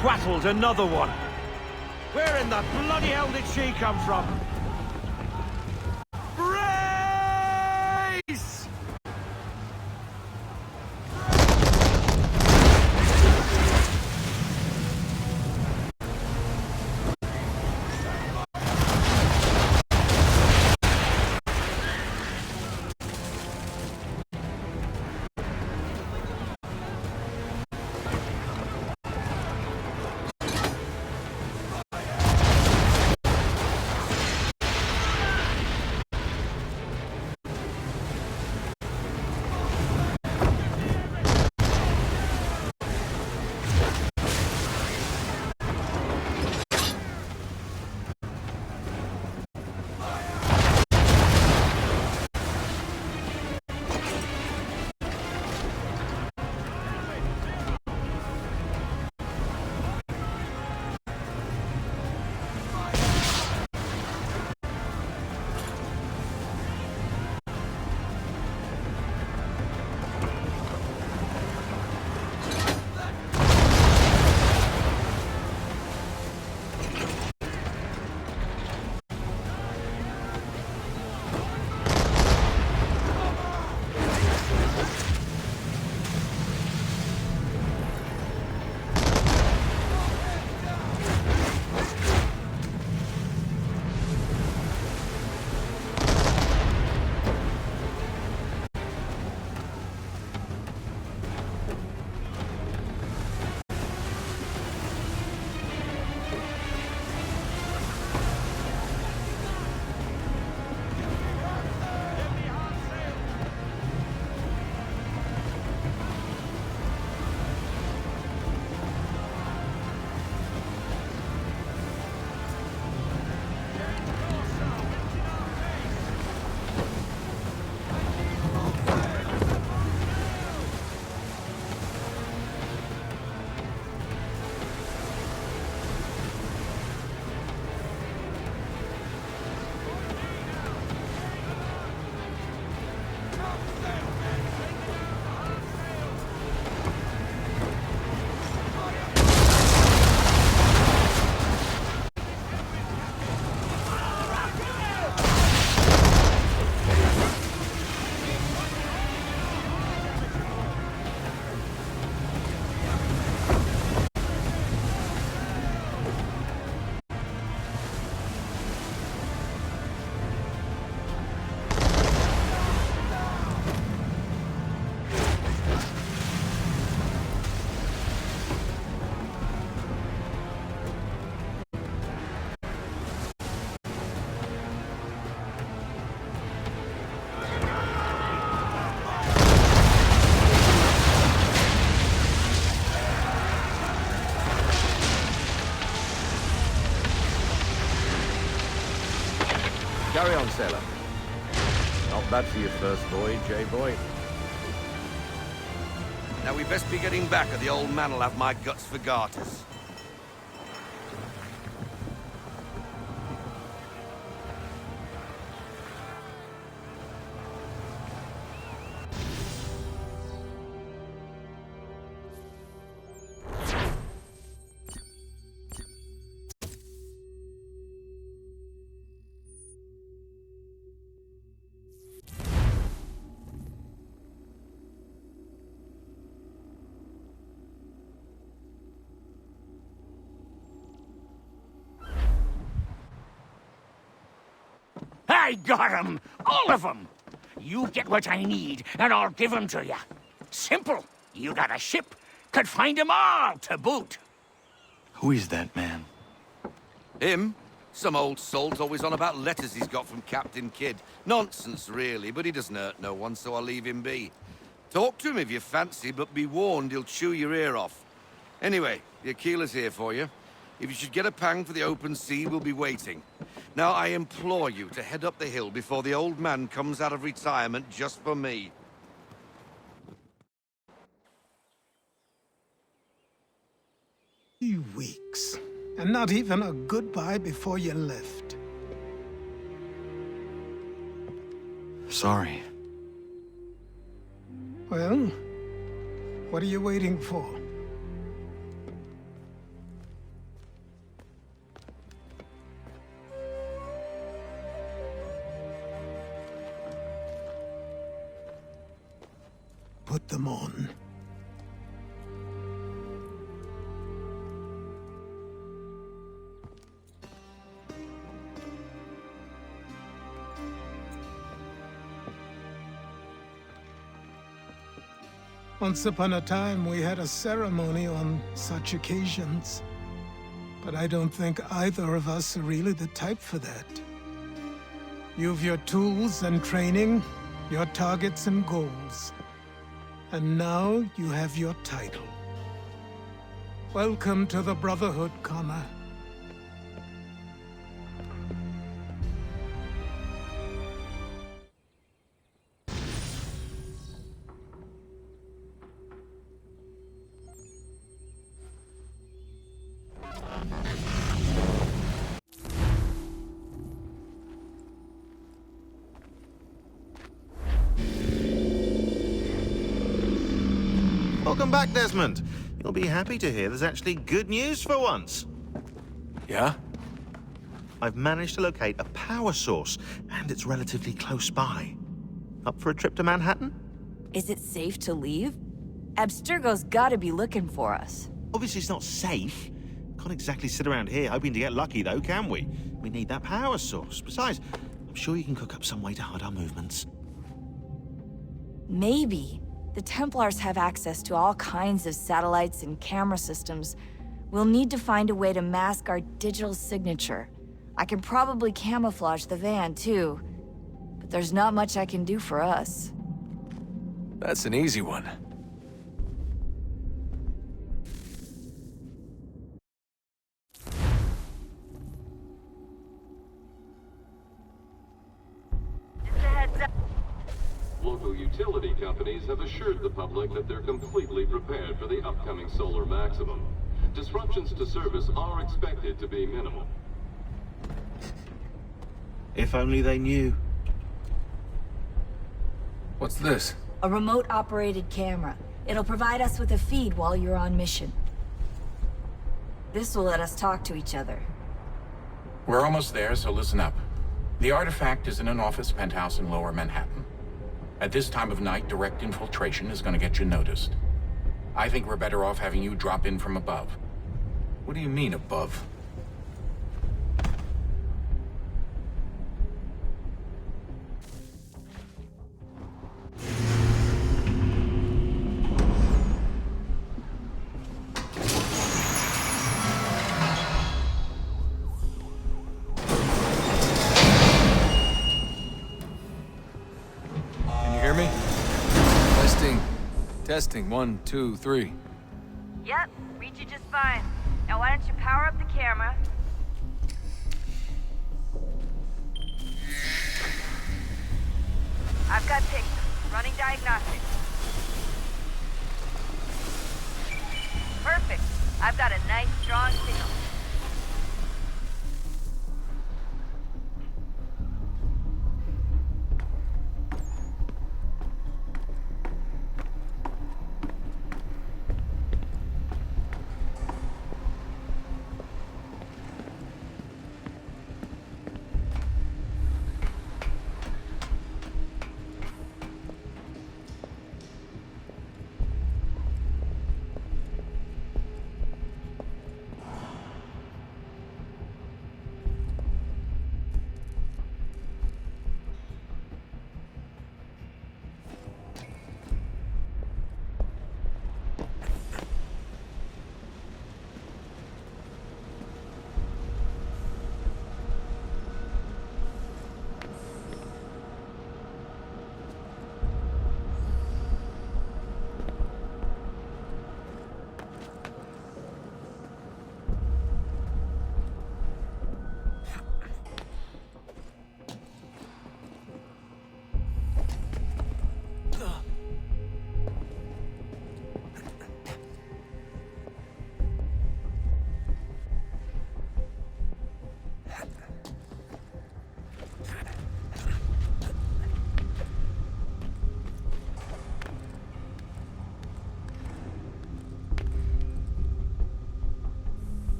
twaddled another one. Where in the bloody hell did she come from? Race! Carry on, sailor. Not bad for your first voyage, eh, boy? Now we best be getting back, or the old man'll have my guts for garters. I got 'em! All of 'em! You get what I need, and I'll give 'em to you. Simple. You got a ship, could find 'em all to boot. Who is that man? Him? Some old salt's always on about letters he's got from Captain Kidd. Nonsense, really, but he doesn't hurt no one, so I'll leave him be. Talk to him if you fancy, but be warned he'll chew your ear off. Anyway, the Aquila's here for you. If you should get a pang for the open sea, we'll be waiting. Now, I implore you to head up the hill before the old man comes out of retirement just for me. 3 weeks, and not even a goodbye before you left. Sorry. Well, what are you waiting for? them on. Once upon a time, we had a ceremony on such occasions. But I don't think either of us are really the type for that. You've your tools and training, your targets and goals. And now you have your title. Welcome to the Brotherhood, Connor. Welcome back, Desmond. You'll be happy to hear there's actually good news for once. Yeah? I've managed to locate a power source, and it's relatively close by. Up for a trip to Manhattan? Is it safe to leave? Abstergo's gotta be looking for us. Obviously it's not safe. Can't exactly sit around here hoping to get lucky, though, can we? We need that power source. Besides, I'm sure you can cook up some way to hide our movements. Maybe. The Templars have access to all kinds of satellites and camera systems. We'll need to find a way to mask our digital signature. I can probably camouflage the van, too. But there's not much I can do for us. That's an easy one. Local utility companies have assured the public that they're completely prepared for the upcoming solar maximum. Disruptions to service are expected to be minimal. If only they knew. What's this? A remote-operated camera. It'll provide us with a feed while you're on mission. This will let us talk to each other. We're almost there, so listen up. The artifact is in an office penthouse in Lower Manhattan. At this time of night, direct infiltration is going to get you noticed. I think we're better off having you drop in from above. What do you mean, above? Testing, 1, 2, 3. Yep, read you just fine. Now why don't you power up the camera? I've got pics. Running diagnostics. Perfect. I've got a nice, strong signal.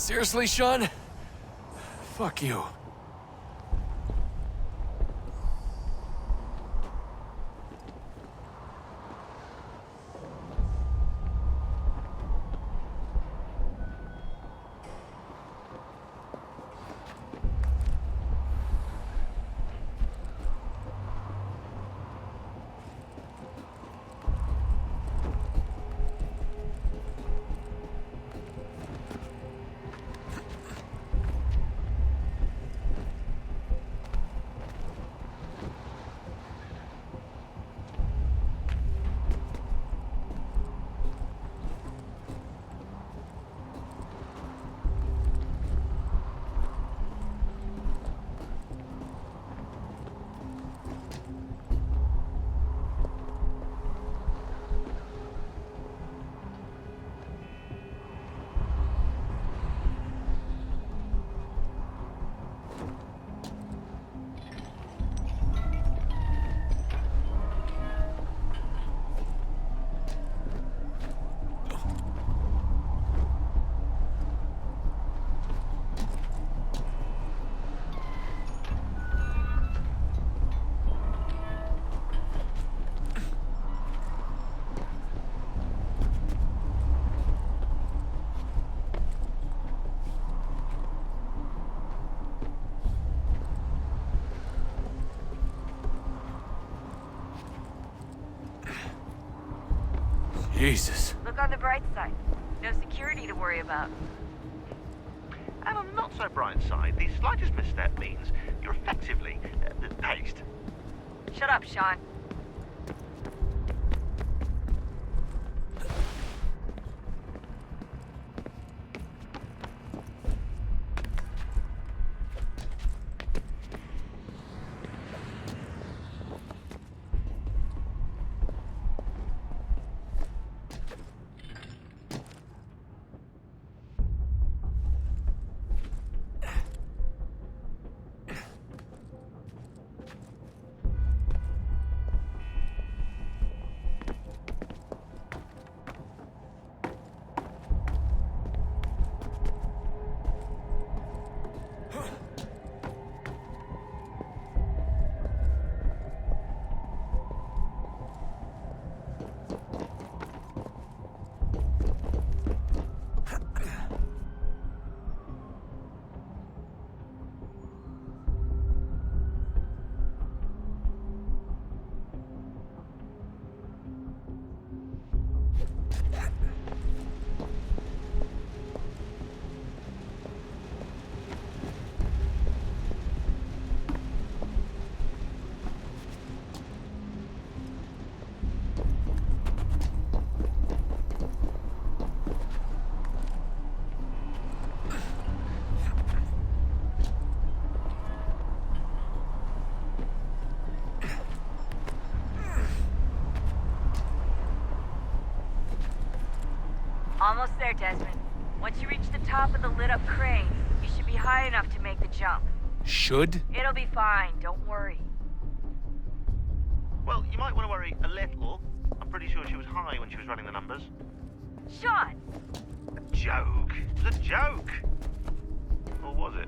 Seriously, Sean? Fuck you. Jesus. Look on the bright side. No security to worry about. And on the not so bright side, the slightest misstep means you're effectively paced. Shut up, Sean. Almost there, Desmond. Once you reach the top of the lit-up crane, you should be high enough to make the jump. Should? It'll be fine, don't worry. Well, you might want to worry a little. I'm pretty sure she was high when she was running the numbers. Sean! A joke. It was a joke. Or was it?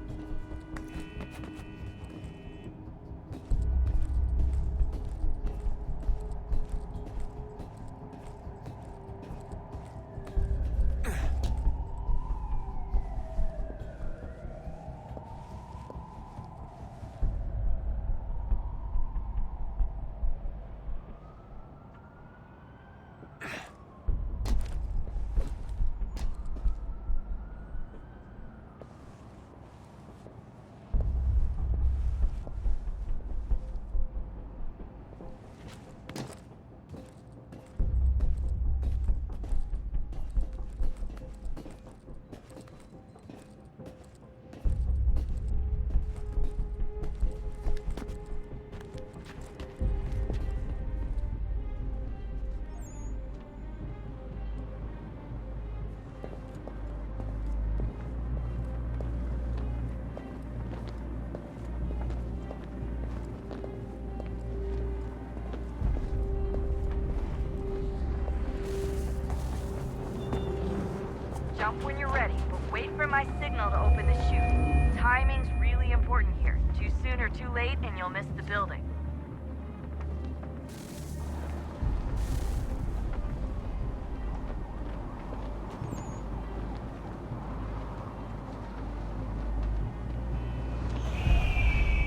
my signal to open the chute. Timing's really important here. Too soon or too late, and you'll miss the building.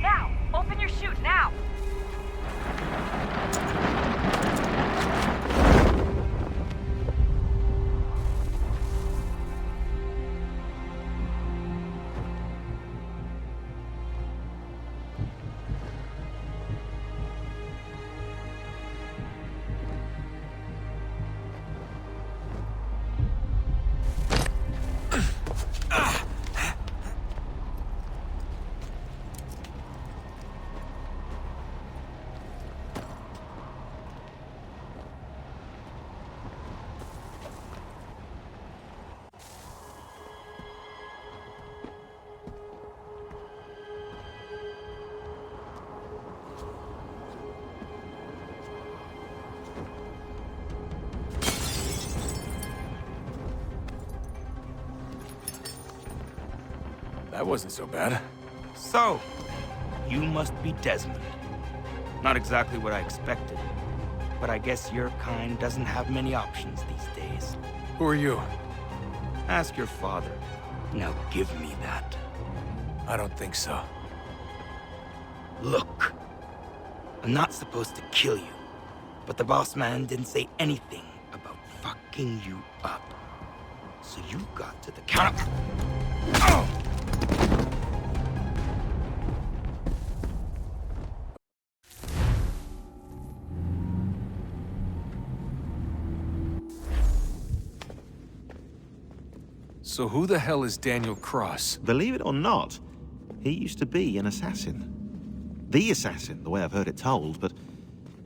Now! Open your chute, now! That wasn't so bad. So, you must be Desmond. Not exactly what I expected, but I guess your kind doesn't have many options these days. Who are you? Ask your father. Now give me that. I don't think so. Look, I'm not supposed to kill you, but the boss man didn't say anything about fucking you up. So you got to the counter. Oh! So who the hell is Daniel Cross? Believe it or not, he used to be an assassin. The assassin, the way I've heard it told, but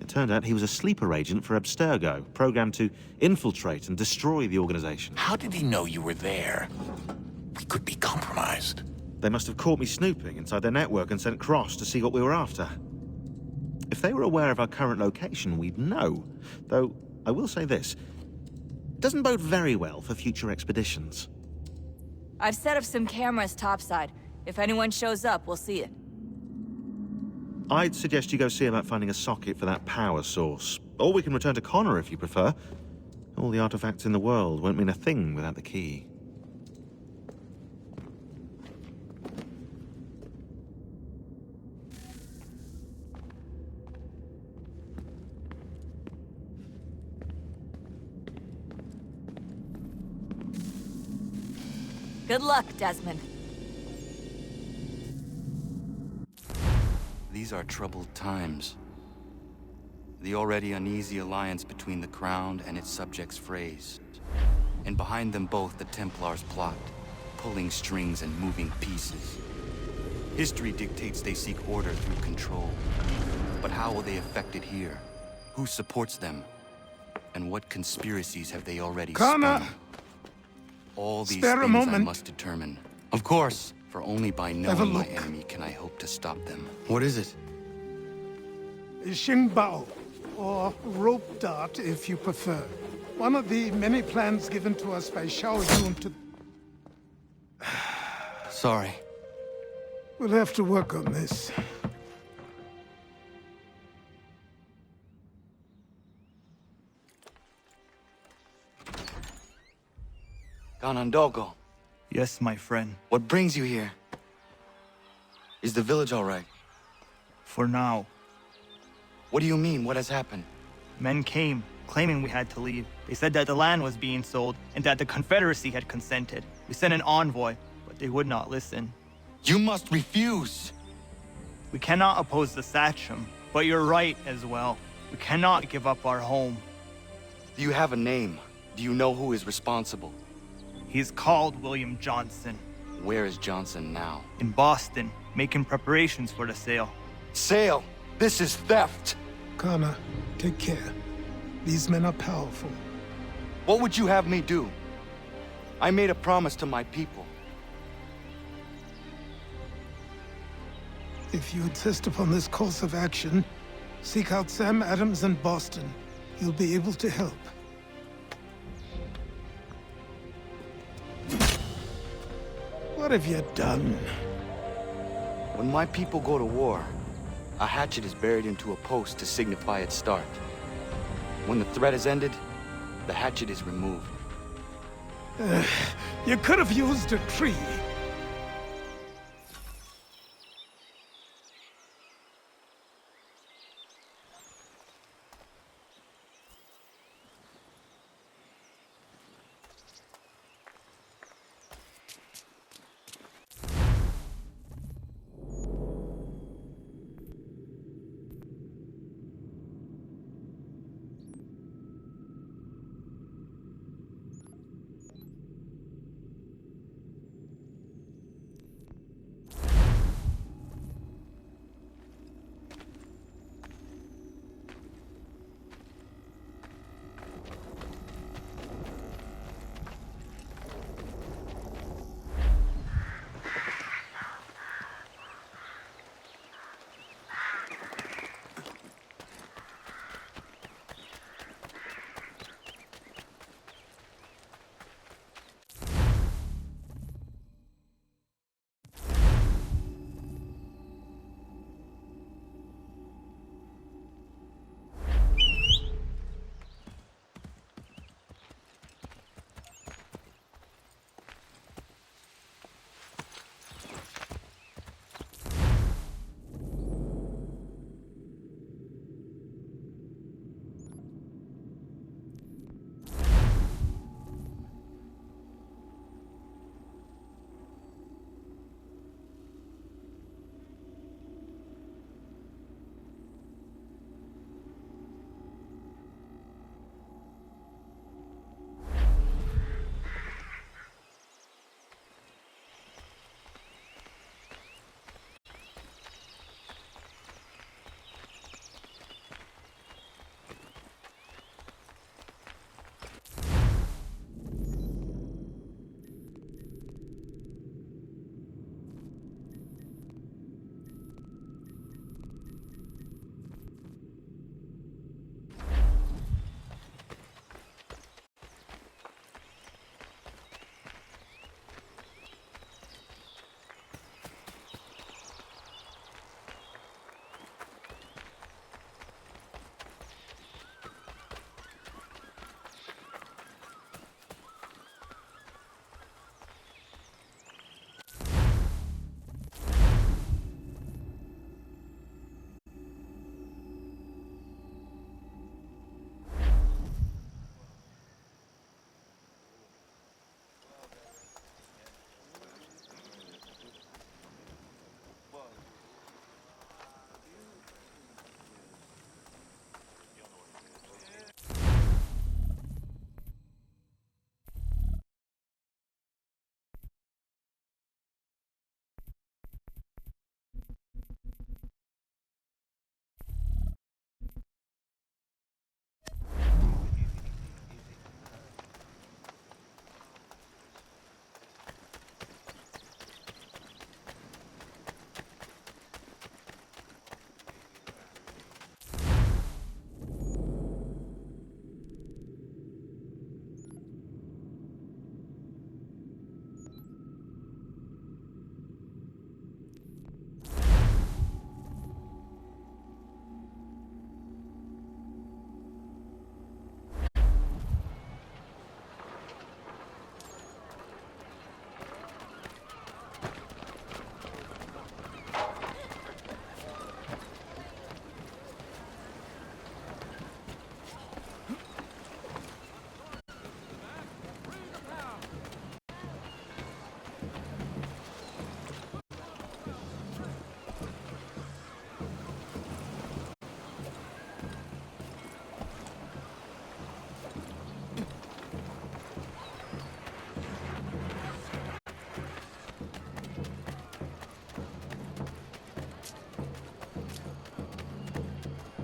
it turned out he was a sleeper agent for Abstergo, programmed to infiltrate and destroy the organization. How did he know you were there? We could be compromised. They must have caught me snooping inside their network and sent Cross to see what we were after. If they were aware of our current location, we'd know. Though, I will say this, it doesn't bode very well for future expeditions. I've set up some cameras topside. If anyone shows up, we'll see it. I'd suggest you go see about finding a socket for that power source. Or we can return to Connor if you prefer. All the artifacts in the world won't mean a thing without the key. Good luck, Desmond. These are troubled times. The already uneasy alliance between the Crown and its subjects frays. And behind them both the Templars plot, pulling strings and moving pieces. History dictates they seek order through control. But how will they affect it here? Who supports them? And what conspiracies have they already Connor! spun? All these Spare a things I moment. must determine. Of course, for only by Have a knowing my look. enemy can I hope to stop them. What is it? Xingbao, or rope dart if you prefer. One of the many plans given to us by Xiao Yun to... Sorry. We'll have to work on this. Ganondogo, Yes, my friend. what brings you here? Is the village all right? For now. What do you mean? What has happened? Men came, claiming we had to leave. They said that the land was being sold, and that the Confederacy had consented. We sent an envoy, but they would not listen. You must refuse! We cannot oppose the Sachem, but you're right as well. We cannot give up our home. Do you have a name? Do you know who is responsible? He's called William Johnson. Where is Johnson now? In Boston, making preparations for the sale. Sale! This is theft! Connor, take care. These men are powerful. What would you have me do? I made a promise to my people. If you insist upon this course of action, seek out Sam Adams in Boston. He'll be able to help. What have you done? When my people go to war, a hatchet is buried into a post to signify its start. When the threat is ended, the hatchet is removed. You could have used a tree.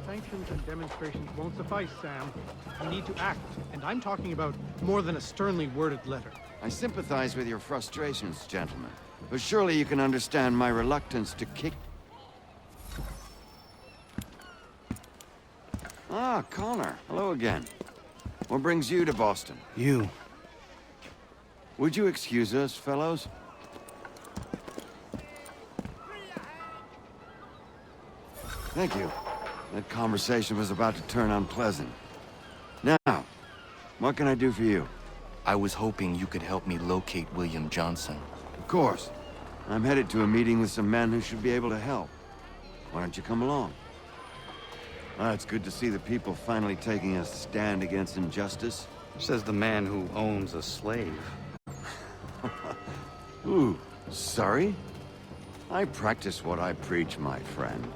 Sanctions and demonstrations won't suffice, Sam. We need to act, and I'm talking about more than a sternly worded letter. I sympathize with your frustrations, gentlemen. But surely you can understand my reluctance to kick... Ah, Connor. Hello again. What brings you to Boston? You. Would you excuse us, fellows? Thank you. That conversation was about to turn unpleasant. Now, what can I do for you? I was hoping you could help me locate William Johnson. Of course. I'm headed to a meeting with some men who should be able to help. Why don't you come along? It's good to see the people finally taking a stand against injustice. Says the man who owns a slave. Ooh, sorry? I practice what I preach, my friend.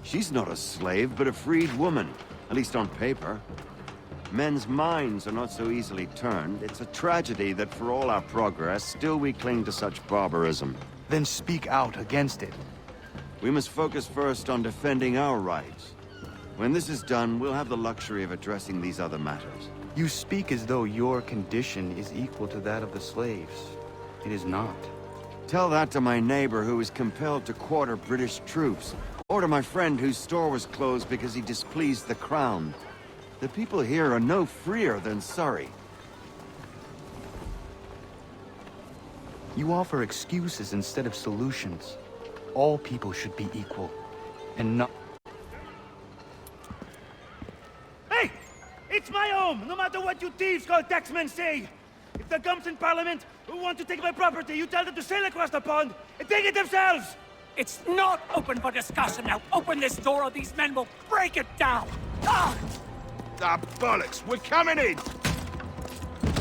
She's not a slave, but a freed woman, at least on paper. Men's minds are not so easily turned. It's a tragedy that for all our progress, still we cling to such barbarism. Then speak out against it. We must focus first on defending our rights. When this is done, we'll have the luxury of addressing these other matters. You speak as though your condition is equal to that of the slaves. It is not. Tell that to my neighbor who was compelled to quarter British troops, or to my friend whose store was closed because he displeased the Crown. The people here are no freer than Surrey. You offer excuses instead of solutions. All people should be equal, and not... Hey! It's my home, no matter what you thieves called taxmen say! If the gums in Parliament who want to take my property, you tell them to sail across the pond and take it themselves! It's not open for discussion now. Open this door or these men will break it down. Ah! Ah, bollocks! We're coming in!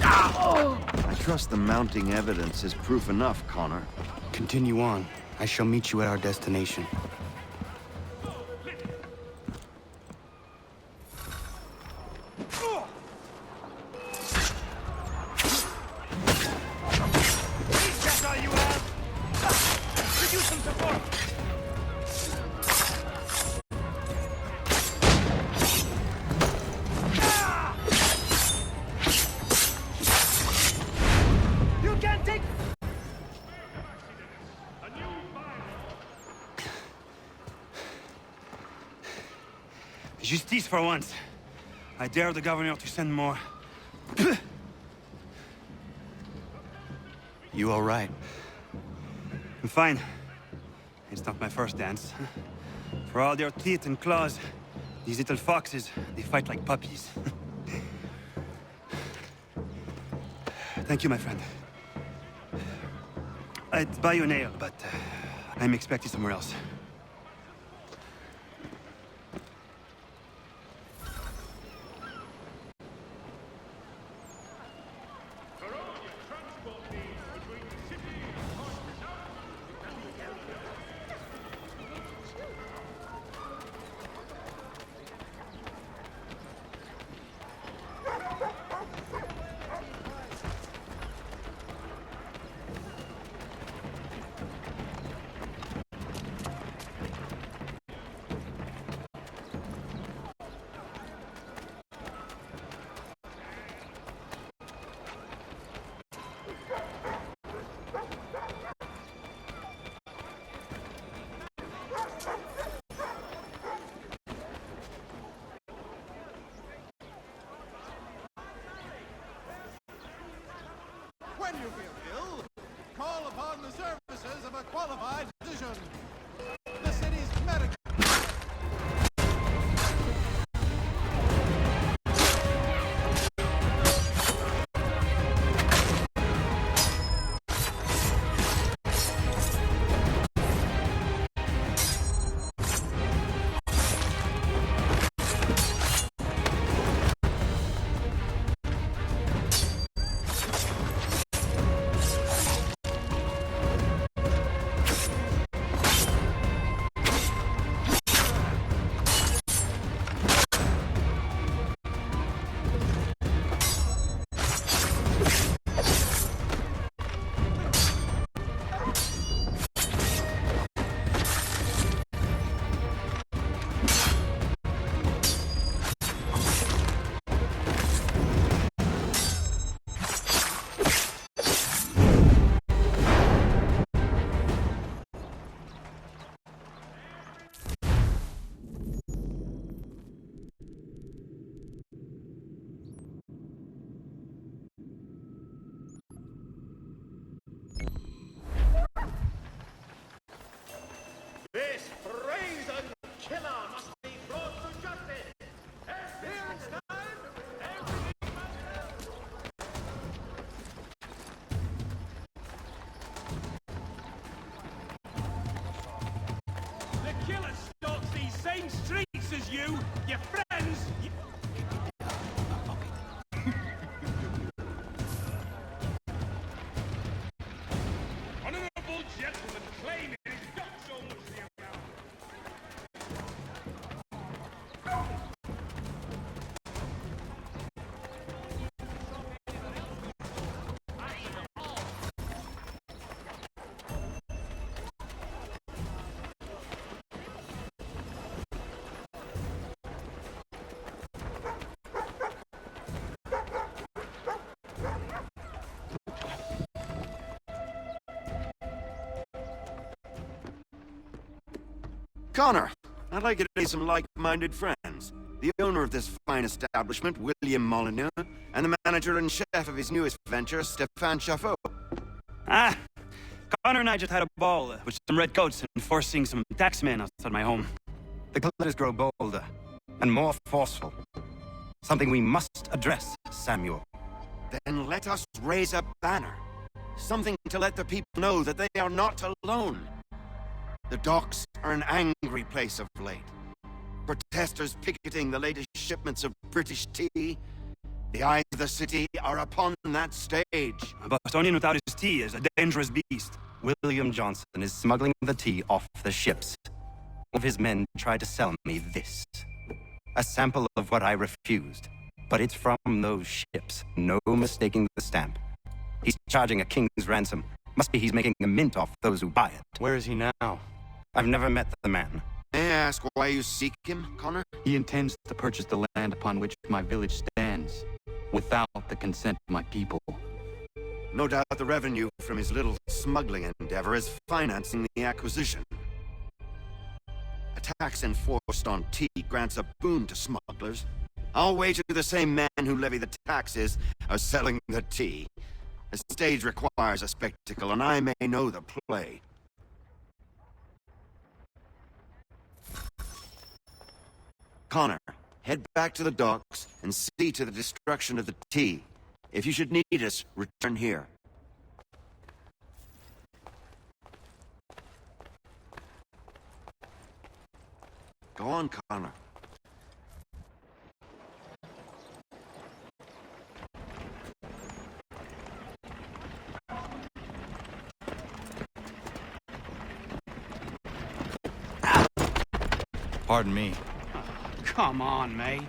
Ah! I trust the mounting evidence is proof enough, Connor. Continue on. I shall meet you at our destination. That's all you have? Could use some support! You can't take... Justice for once. I dare the governor to send more. You all right? I'm fine. It's not my first dance. For all their teeth and claws, these little foxes, they fight like puppies. Thank you, my friend. I'd buy you an ale, but I'm expecting somewhere else. When you feel ill, call upon the services of a qualified physician. The city's medical... Your friends! Honorable gentlemen claiming he's got so much the amount. Connor, I'd like you to meet some like-minded friends. The owner of this fine establishment, William Molyneux, and the manager and chef of his newest venture, Stéphane Chaffeau. Ah, Connor and I just had a ball with some redcoats enforcing some taxmen outside my home. The glitters grow bolder and more forceful. Something we must address, Samuel. Then let us raise a banner. Something to let the people know that they are not alone. The docks are an angry place of late. Protesters picketing the latest shipments of British tea. The eyes of the city are upon that stage. A Bostonian without his tea is a dangerous beast. William Johnson is smuggling the tea off the ships. One of his men tried to sell me this. A sample of what I refused. But it's from those ships. No mistaking the stamp. He's charging a king's ransom. Must be he's making a mint off those who buy it. Where is he now? I've never met the man. May I ask why you seek him, Connor? He intends to purchase the land upon which my village stands, without the consent of my people. No doubt the revenue from his little smuggling endeavor is financing the acquisition. A tax enforced on tea grants a boon to smugglers. I'll wager the same men who levy the taxes are selling the tea. The stage requires a spectacle, and I may know the play. Connor, head back to the docks and see to the destruction of the tea. If you should need us, return here. Go on, Connor. Pardon me. Come on, mate.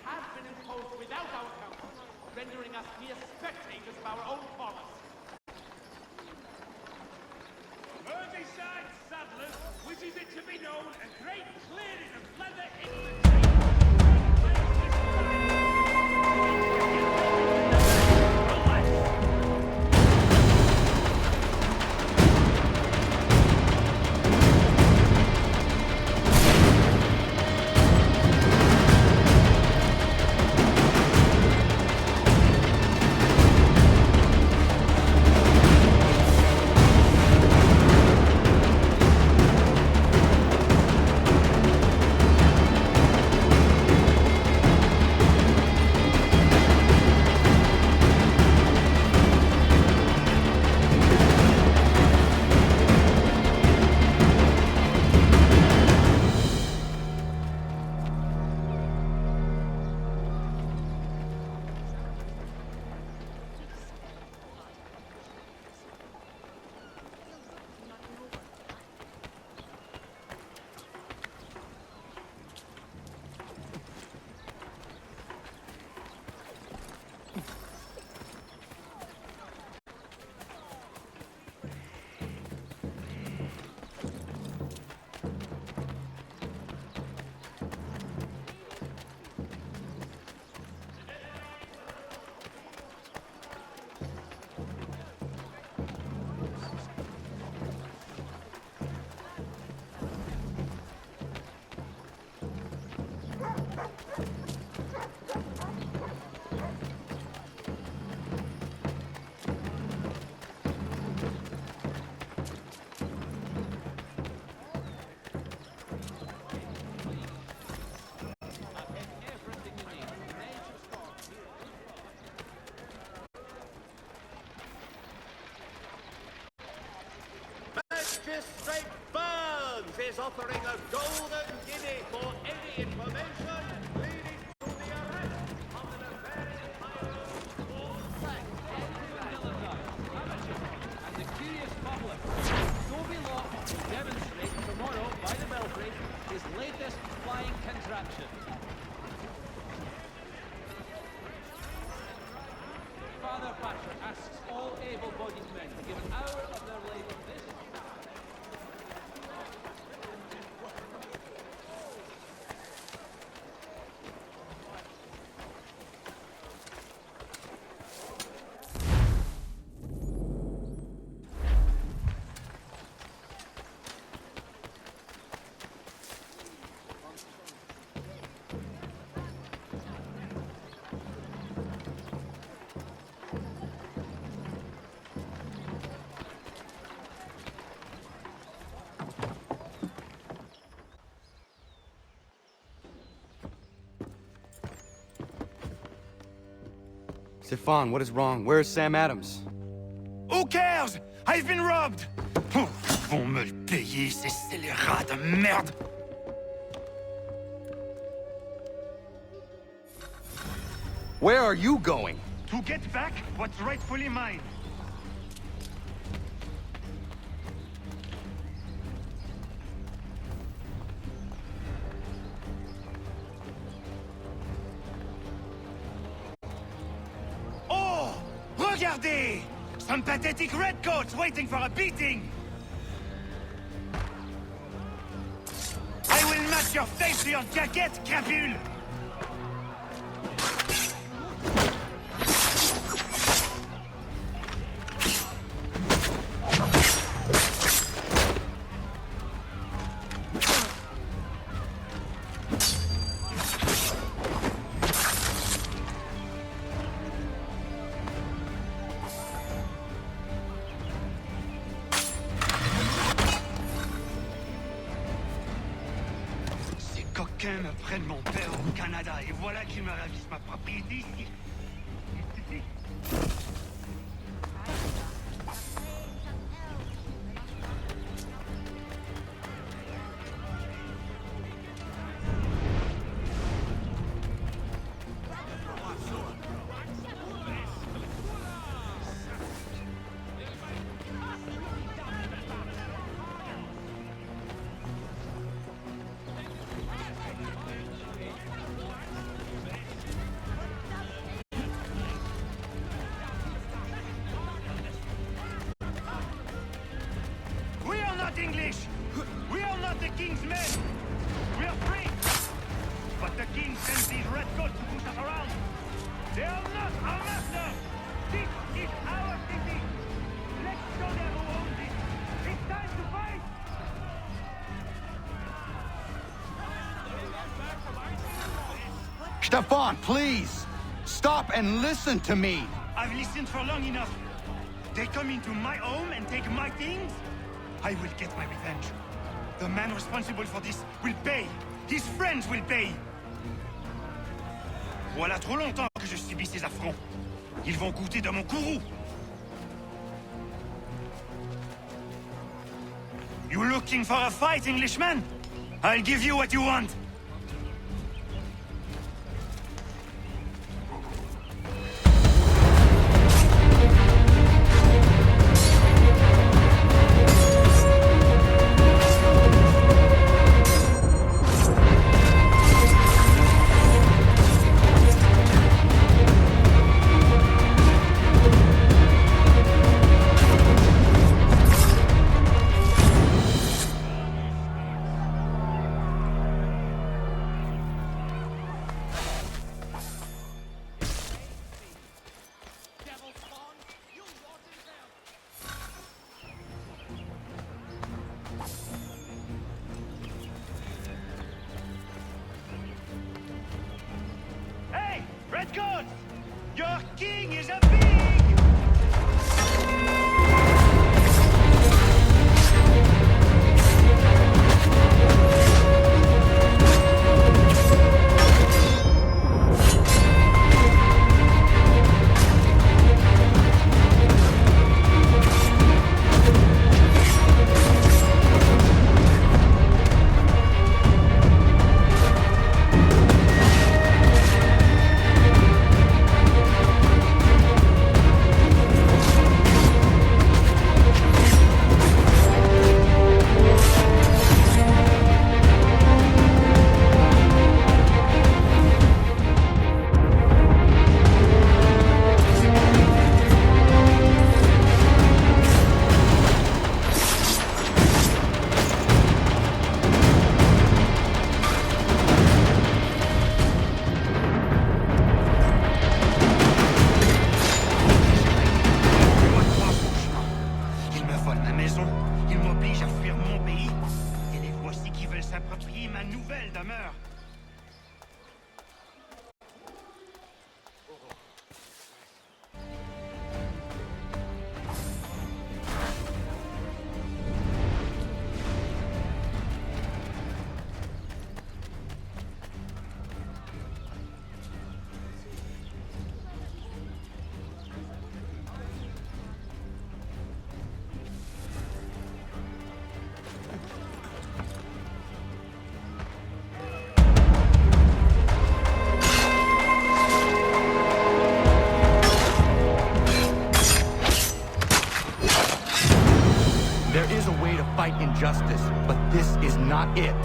have been imposed without our counsel, rendering us mere spectators of our own follies. Merseyside saddlers wishes it to be known a great clearing of leather England. Magistrate Burns is offering a golden guinea for any information leading to the arrest of the nefarious pirate or And the curious public. Toby Locke will demonstrate tomorrow by the Belfry his latest flying contraption. Father Patrick asks all able-bodied men to give an hour of their labor this. Stefan, what is wrong? Where is Sam Adams? Who cares? I've been robbed! Vont me le payer, ces scélérats de merde! Where are you going? To get back what's rightfully mine. Oh! Regardez! Some pathetic redcoats waiting for a beating! I will match your face to your jacket, crapule! Coquins me prennent mon père au Canada et voilà qu'ils me ravissent ma propriété ici. sends these redcoats to push us around. They are not our master! This is our city! Let's show them who owns it! It's time to fight! Stefan, please! Stop and listen to me! I've listened for long enough. They come into my home and take my things? I will get my revenge. The man responsible for this will pay. His friends will pay. Voilà trop longtemps que je subis ces affronts. Ils vont goûter de mon courroux. You looking for a fight, Englishman? I'll give you what you want. Hey, redcoats! Your king is a pig! There is a way to fight injustice, but this is not it.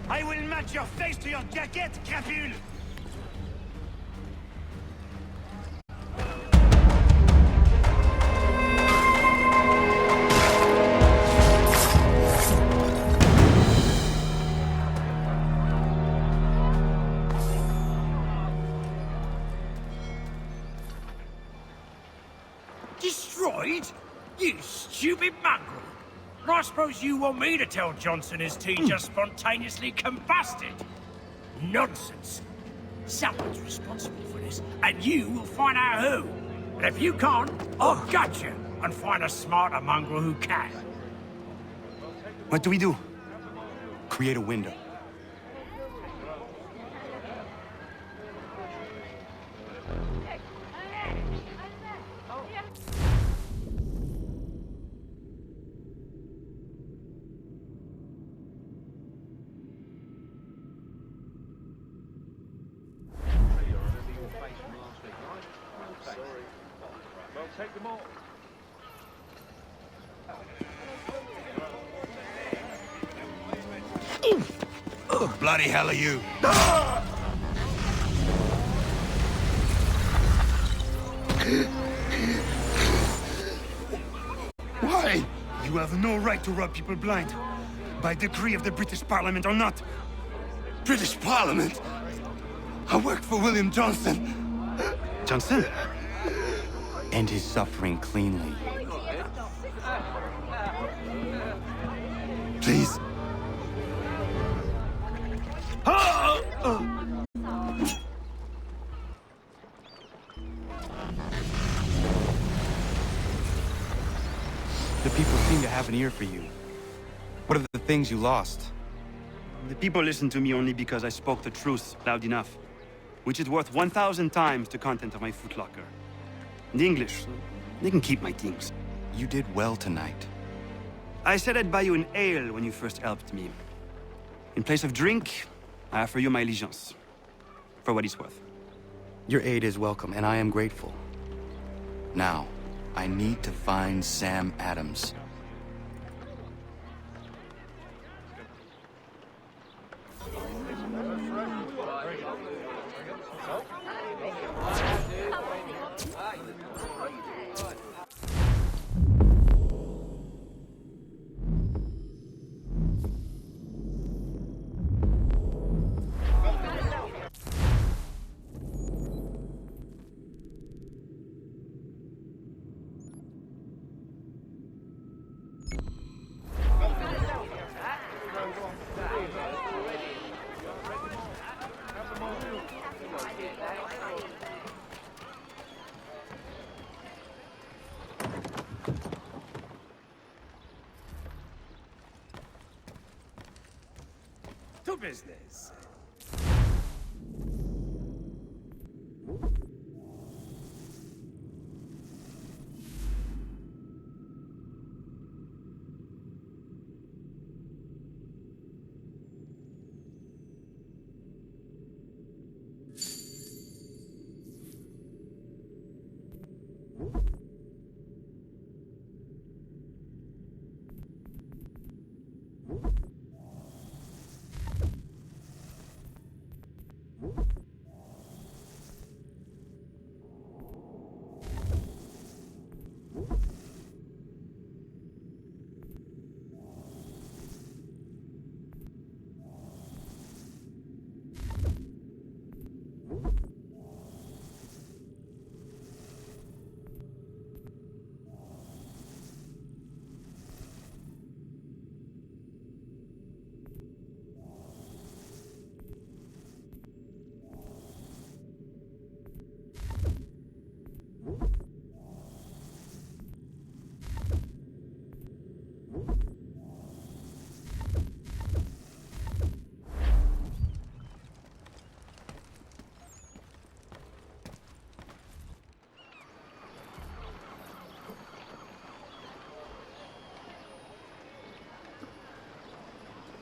I will match your face to your jacket, crapule! Destroyed? You stupid mongrel! I suppose you want me to tell Johnson his tea just spontaneously combusted? Nonsense! Someone's responsible for this, and you will find out who. And if you can't, I'll gut you and find a smarter mongrel who can. What do we do? Create a window. take them all. Bloody hell are you? Why? You have no right to rob people blind. By decree of the British Parliament or not. British Parliament? I work for William Johnson. Johnson? End his suffering cleanly. Please. The people seem to have an ear for you. What are the things you lost? The people listen to me only because I spoke the truth loud enough, which is worth 1,000 times the content of my footlocker. The English, they can keep my things. You did well tonight. I said I'd buy you an ale when you first helped me. In place of drink, I offer you my allegiance. For what it's worth. Your aid is welcome, and I am grateful. Now, I need to find Sam Adams. To business.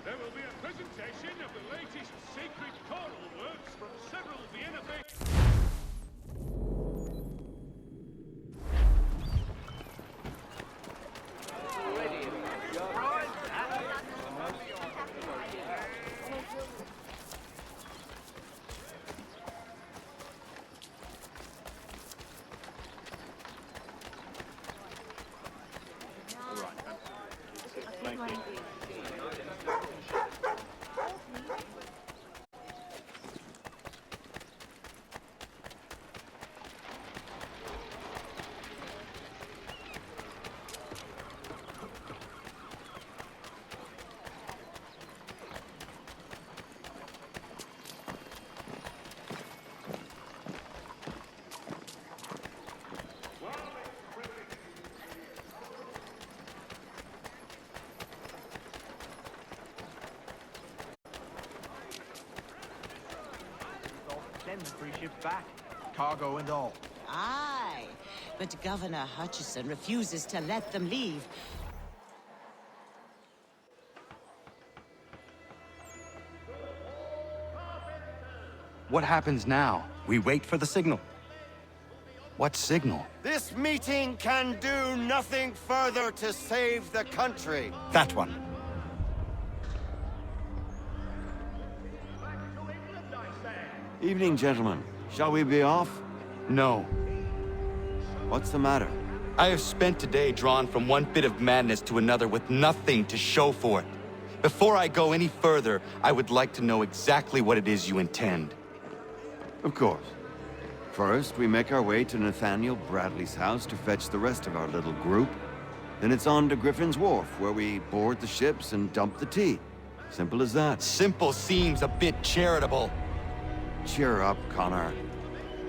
There will be a presentation of the latest sacred choral works from several Vienna based. Send the free ship back, cargo and all. Aye, but Governor Hutchison refuses to let them leave. What happens now? We wait for the signal. What signal? This meeting can do nothing further to save the country. That one. Evening, gentlemen. Shall we be off? No. What's the matter? I have spent today drawn from one bit of madness to another with nothing to show for it. Before I go any further, I would like to know exactly what it is you intend. Of course. First, we make our way to Nathaniel Bradley's house to fetch the rest of our little group. Then it's on to Griffin's Wharf, where we board the ships and dump the tea. Simple as that. Simple seems a bit charitable. Cheer up, Connor.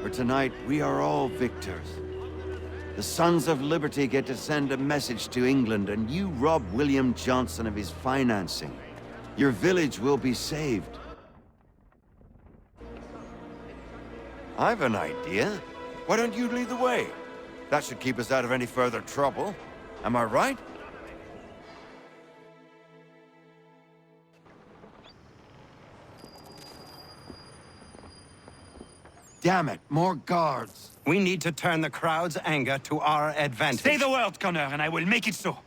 For tonight, we are all victors. The Sons of Liberty get to send a message to England, and you rob William Johnson of his financing. Your village will be saved. I've an idea. Why don't you lead the way? That should keep us out of any further trouble. Am I right? Damn it, more guards. We need to turn the crowd's anger to our advantage. Say the word, Connor, and I will make it so.